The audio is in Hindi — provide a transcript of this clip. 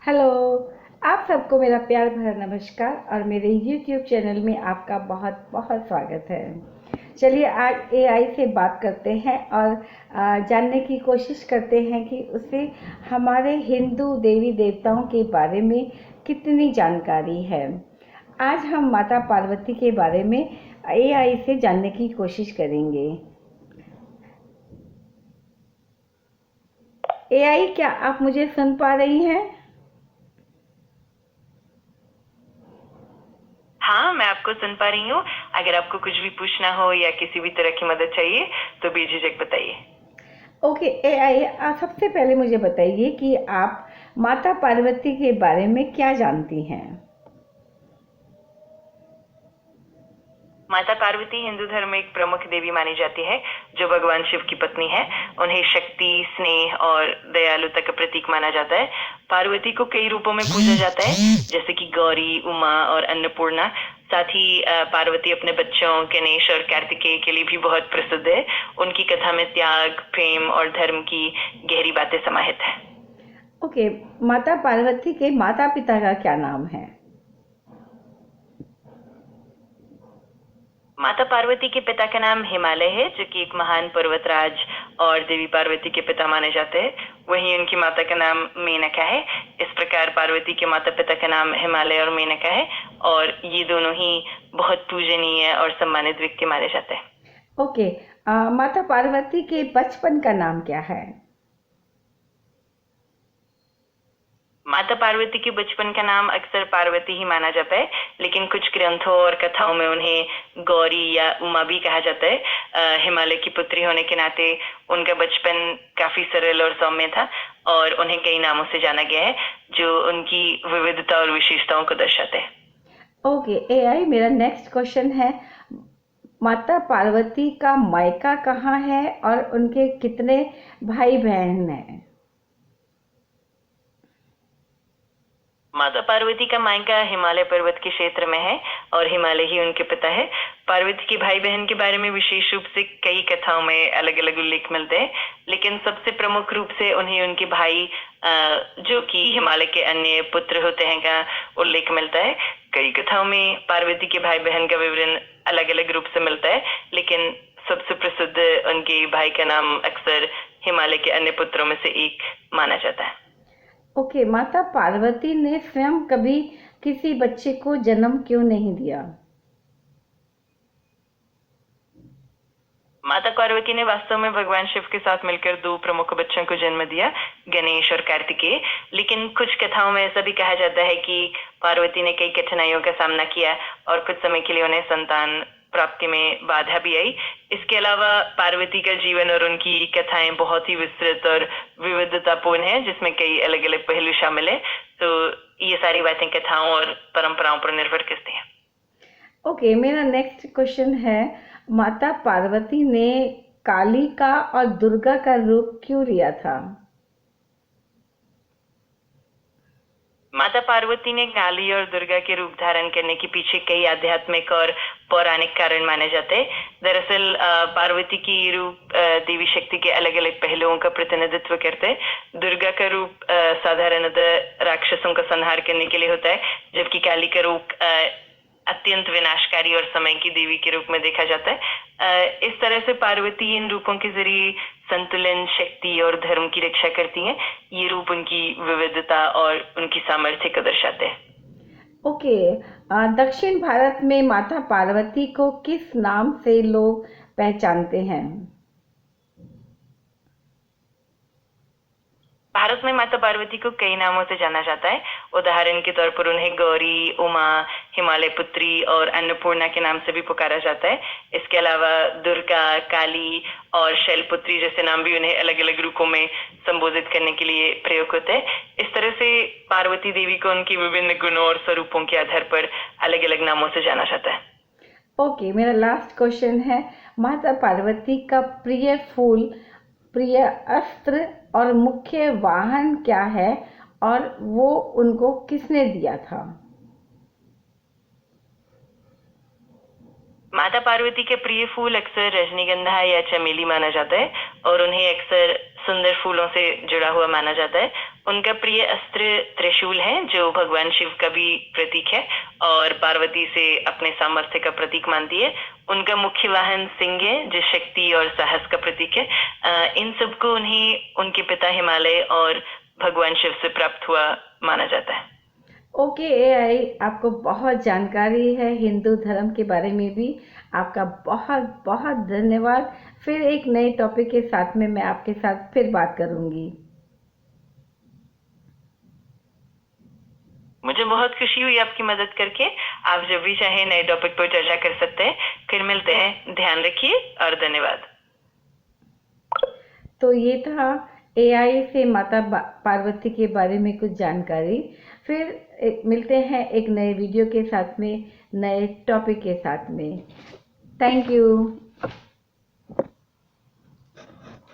हेलो। आप सबको मेरा प्यार भरा नमस्कार और मेरे YouTube चैनल में आपका बहुत बहुत स्वागत है। चलिए आज AI से बात करते हैं और जानने की कोशिश करते हैं कि उसे हमारे हिंदू देवी देवताओं के बारे में कितनी जानकारी है। आज हम माता पार्वती के बारे में AI से जानने की कोशिश करेंगे। AI, क्या आप मुझे सुन पा रही हैं? हाँ, मैं आपको सुन पा रही हूँ। अगर आपको कुछ भी पूछना हो या किसी भी तरह की मदद चाहिए तो बेझिझक बताइए। ओके AI, सबसे पहले मुझे बताइए कि आप माता पार्वती के बारे में क्या जानती हैं? माता पार्वती हिंदू धर्म में एक प्रमुख देवी मानी जाती है जो भगवान शिव की पत्नी है। उन्हें शक्ति, स्नेह और दयालुता का प्रतीक माना जाता है। पार्वती को कई रूपों में पूजा जाता है, जैसे कि गौरी, उमा और अन्नपूर्णा। साथ ही पार्वती अपने बच्चों गणेश और कार्तिकेय के लिए भी बहुत प्रसिद्ध है। उनकी कथा में त्याग, प्रेम और धर्म की गहरी बातें समाहित है। ओके, माता पार्वती के माता पिता का क्या नाम है? माता पार्वती के पिता का नाम हिमालय है, जो कि एक महान पर्वतराज और देवी पार्वती के पिता माने जाते हैं। वहीं उनकी माता का नाम मेनका है। इस प्रकार पार्वती के माता पिता का नाम हिमालय और मेनका है, और ये दोनों ही बहुत पूजनीय और सम्मानित व्यक्ति माने जाते हैं। ओके, माता पार्वती के बचपन का नाम क्या है? माता पार्वती के बचपन का नाम अक्सर पार्वती ही माना जाता है, लेकिन कुछ ग्रंथों और कथाओं में उन्हें गौरी या उमा भी कहा जाता है। हिमालय की पुत्री होने के नाते उनका बचपन काफी सरल और सौम्य था, और उन्हें कई नामों से जाना गया है जो उनकी विविधता और विशेषताओं को दर्शाते हैं। ओके AI, मेरा नेक्स्ट क्वेश्चन है, माता पार्वती का मायका कहाँ है और उनके कितने भाई बहन हैं? माता पार्वती का मायका हिमालय पर्वत के क्षेत्र में है, और हिमालय ही उनके पिता है। पार्वती के भाई बहन के बारे में विशेष रूप से कई कथाओं में अलग अलग उल्लेख मिलते हैं, लेकिन सबसे प्रमुख रूप से उन्हें उनके भाई जो कि हिमालय के अन्य पुत्र होते हैं का उल्लेख मिलता है। कई कथाओं में पार्वती के भाई बहन का विवरण अलग अलग रूप से मिलता है, लेकिन सबसे प्रसिद्ध उनके भाई का नाम अक्सर हिमालय के अन्य पुत्रों में से एक माना जाता है। ओके, माता पार्वती ने स्वयं कभी किसी बच्चे को जन्म क्यों नहीं दिया? माता पार्वती ने वास्तव में भगवान शिव के साथ मिलकर दो प्रमुख बच्चों को जन्म दिया, गणेश और कार्तिकेय। लेकिन कुछ कथाओं में ऐसा भी कहा जाता है कि पार्वती ने कई कठिनाइयों का सामना किया और कुछ समय के लिए उन्हें संतान प्राप्ति में बाधा भी आई। इसके अलावा पार्वती का जीवन और उनकी कथाएं बहुत ही विस्तृत और विविधतापूर्ण है, जिसमें कई अलग अलग पहलू शामिल है। तो ये सारी बातें कथाओं और परंपराओं पर निर्भर करती हैं। ओके, मेरा नेक्स्ट क्वेश्चन है, माता पार्वती ने काली का और दुर्गा का रूप क्यों लिया था? माता पार्वती ने काली और दुर्गा के रूप धारण करने के पीछे कई आध्यात्मिक और पौराणिक कारण माने जाते हैं। दरअसल पार्वती की रूप देवी शक्ति के अलग अलग पहलुओं का प्रतिनिधित्व करते हैं। दुर्गा का रूप साधारणतः राक्षसों का संहार करने के लिए होता है, जबकि काली का रूप अत्यंत विनाशकारी और समय की देवी के रूप में देखा जाता है। इस तरह से पार्वती इन रूपों के जरिए संतुलन, शक्ति और धर्म की रक्षा करती हैं। ये रूप उनकी विविधता और उनकी सामर्थ्य को दर्शाते हैं। ओके, दक्षिण भारत में माता पार्वती को किस नाम से लोग पहचानते हैं? भारत में माता पार्वती को कई नामों से जाना जाता है। उदाहरण के तौर पर उन्हें गौरी, उमा, हिमालय पुत्री और अन्नपूर्णा के नाम से भी पुकारा जाता है। इसके अलावा दुर्गा, काली और शैलपुत्री जैसे नाम भी उन्हें अलग अलग रूपों में संबोधित करने के लिए प्रयोग होते हैं। इस तरह से पार्वती देवी को उनकी विभिन्न गुणों और स्वरूपों के आधार पर अलग अलग नामों से जाना जाता है। ओके, मेरा लास्ट क्वेश्चन है, माता पार्वती का प्रिय फूल, प्रिय अस्त्र और मुख्य वाहन क्या है और वो उनको किसने दिया था? माता पार्वती के प्रिय फूल अक्सर रजनीगंधा या चमेली माना जाता है और उन्हें अक्सर सुंदर फूलों से जुड़ा हुआ माना जाता है। उनका प्रिय अस्त्र त्रिशूल है जो भगवान शिव का भी प्रतीक है और पार्वती से अपने सामर्थ्य का प्रतीक मानती है। उनका मुख्य वाहन सिंह है जो शक्ति और साहस का प्रतीक है। इन सबको उन्हें उनके पिता हिमालय और भगवान शिव से प्राप्त हुआ माना जाता है। ओके एआई, आपको बहुत जानकारी है हिंदू धर्म के बारे में भी। आपका बहुत बहुत धन्यवाद। फिर एक नए टॉपिक के साथ में मैं आपके साथ फिर बात करूंगी। मुझे बहुत खुशी हुई आपकी मदद करके। आप जब भी चाहें नए टॉपिक पर चर्चा कर सकते हैं। फिर मिलते हैं। ध्यान रखिए और धन्यवाद। तो ये था एआई से माता पार्वती के बारे में कुछ जानकारी। फिर मिलते हैं एक नए वीडियो के साथ में, नए टॉपिक के साथ में। Thank you.